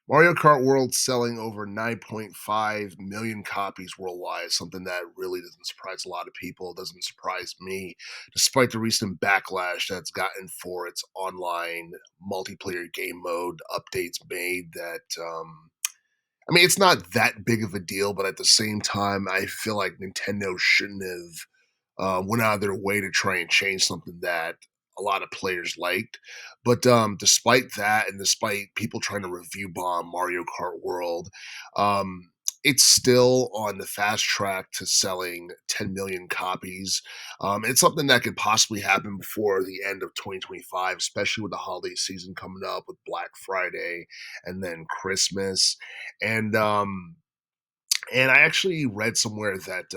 Mario Kart World selling over 9.5 million copies worldwide, something that really doesn't surprise a lot of people. It doesn't surprise me, despite the recent backlash that's gotten for its online multiplayer game mode updates made that I mean, it's not that big of a deal, but at the same time, I feel like Nintendo shouldn't have went out of their way to try and change something that a lot of players liked. But despite that, and despite people trying to review bomb Mario Kart World, um, it's still on the fast track to selling 10 million copies. It's something that could possibly happen before the end of 2025, especially with the holiday season coming up with Black Friday and then Christmas. And and I actually read somewhere that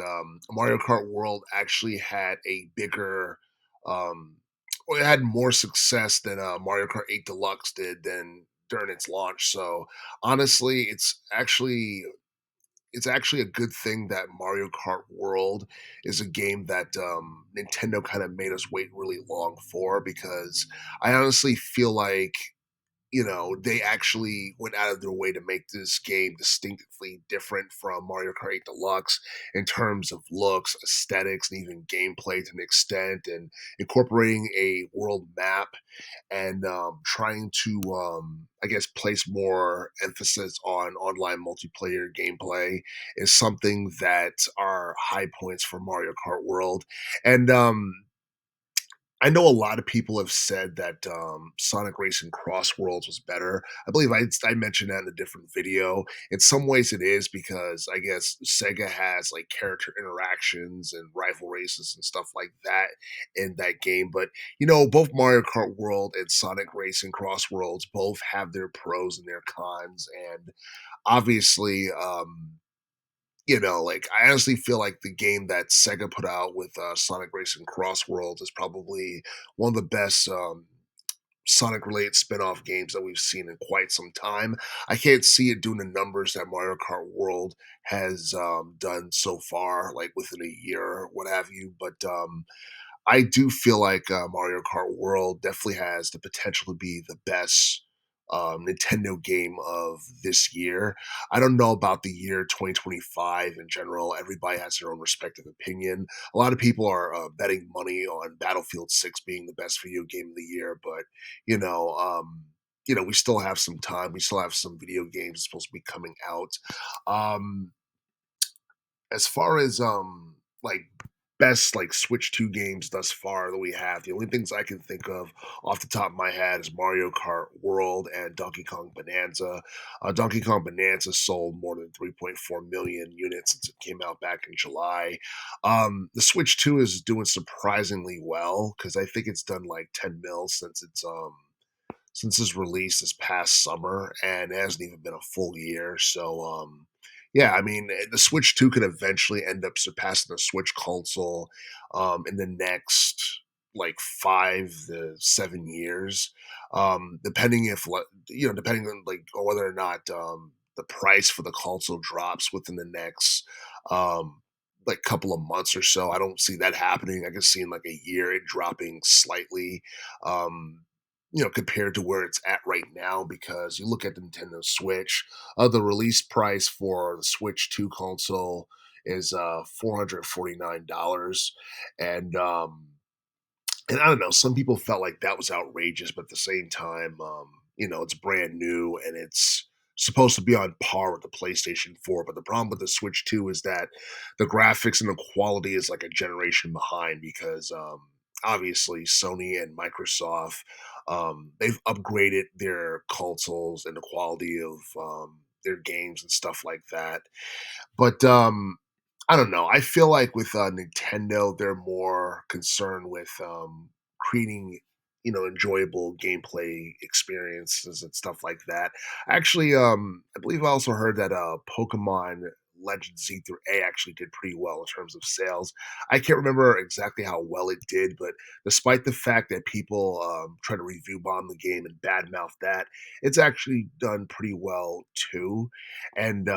Mario Kart World actually had a bigger, um, or it had more success than Mario Kart 8 Deluxe did than during its launch. So honestly, it's actually a good thing that Mario Kart World is a game that Nintendo kind of made us wait really long for because I honestly feel like they actually went out of their way to make this game distinctively different from Mario Kart 8 Deluxe in terms of looks, aesthetics, and even gameplay to an extent, and incorporating a world map and trying to, I guess, place more emphasis on online multiplayer gameplay is something that are high points for Mario Kart World. And I know a lot of people have said that Sonic Racing Cross Worlds was better. I believe I mentioned that in a different video. In some ways, it is because I guess Sega has like character interactions and rival races and stuff like that in that game. But both Mario Kart World and Sonic Racing Cross Worlds both have their pros and their cons, and obviously, like I honestly feel like the game that Sega put out with Sonic Racing Cross Worlds is probably one of the best Sonic related spin-off games that we've seen in quite some time. I can't see it doing the numbers that Mario Kart World has done so far, like within a year or what have you. But I do feel like Mario Kart World definitely has the potential to be the best Nintendo game of this year. I don't know about the year 2025 in general. Everybody has their own respective opinion. A lot of people are betting money on Battlefield 6 being the best video game of the year, but you know, um, we still have some time. We still have some video games supposed to be coming out. Um, as far as like best like Switch 2 games thus far that we have, the only things I can think of off the top of my head is Mario Kart World and Donkey Kong Bonanza. Donkey Kong Bonanza sold more than 3.4 million units since it came out back in July. The Switch 2 is doing surprisingly well because I think it's done like 10 mil since its release this past summer, and it hasn't even been a full year. So, yeah, I mean, the Switch 2 could eventually end up surpassing the Switch console in the next like 5 to 7 years, depending depending on like on whether or not the price for the console drops within the next like couple of months or so. I don't see that happening. I can see in like a year it dropping slightly. Um, compared to where it's at right now, because you look at the Nintendo Switch, the release price for the Switch 2 console is $449. And and I don't know, some people felt like that was outrageous, but at the same time, it's brand new and it's supposed to be on par with the PlayStation 4. But the problem with the Switch 2 is that the graphics and the quality is like a generation behind because obviously Sony and Microsoft they've upgraded their consoles and the quality of their games and stuff like that. But I don't know. I feel like with Nintendo, they're more concerned with creating, enjoyable gameplay experiences and stuff like that. Actually, I believe I also heard that Pokemon Legend Z through A actually did pretty well in terms of sales. I can't remember exactly how well it did, but despite the fact that people try to review bomb the game and badmouth that, it's actually done pretty well too. And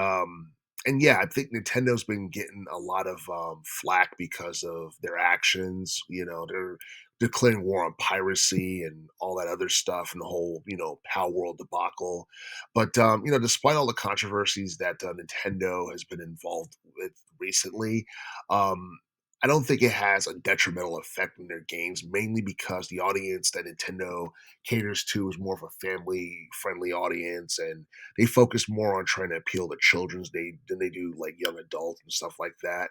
and yeah, I think Nintendo's been getting a lot of flack because of their actions. They're declaring war on piracy and all that other stuff and the whole, Power World debacle. But, despite all the controversies that Nintendo has been involved with recently, um, I don't think it has a detrimental effect on their games, mainly because the audience that Nintendo caters to is more of a family friendly audience, and they focus more on trying to appeal to children's than they do like young adults and stuff like that.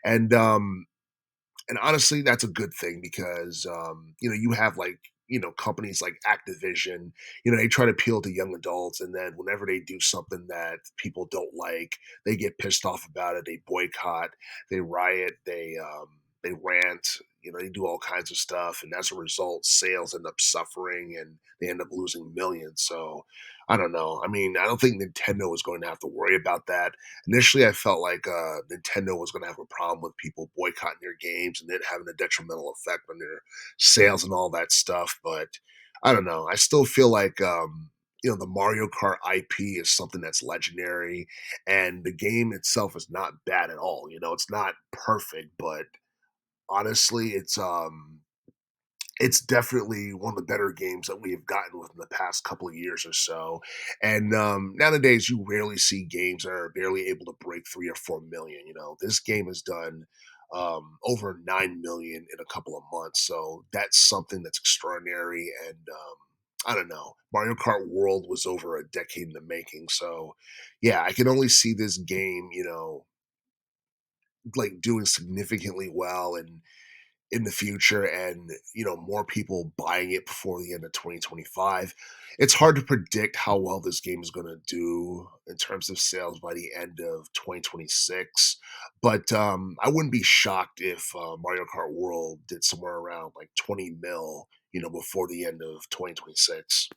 And honestly, that's a good thing because you have like companies like Activision, they try to appeal to young adults, and then whenever they do something that people don't like, they get pissed off about it. They boycott, they riot, they rant. They do all kinds of stuff, and as a result, sales end up suffering, and they end up losing millions. So I don't know. I mean, I don't think Nintendo is going to have to worry about that. Initially, I felt like Nintendo was going to have a problem with people boycotting their games and then having a detrimental effect on their sales and all that stuff. But I don't know. I still feel like the Mario Kart IP is something that's legendary, and the game itself is not bad at all. It's not perfect, but honestly, it's definitely one of the better games that we have gotten within the past couple of years or so. And nowadays, you rarely see games that are barely able to break 3 or 4 million. This game has done over 9 million in a couple of months, so that's something that's extraordinary. And I don't know, Mario Kart World was over a decade in the making, so yeah, I can only see this game, like doing significantly well and in the future, and more people buying it before the end of 2025. It's hard to predict how well this game is going to do in terms of sales by the end of 2026, but I wouldn't be shocked if Mario Kart World did somewhere around like 20 mil before the end of 2026.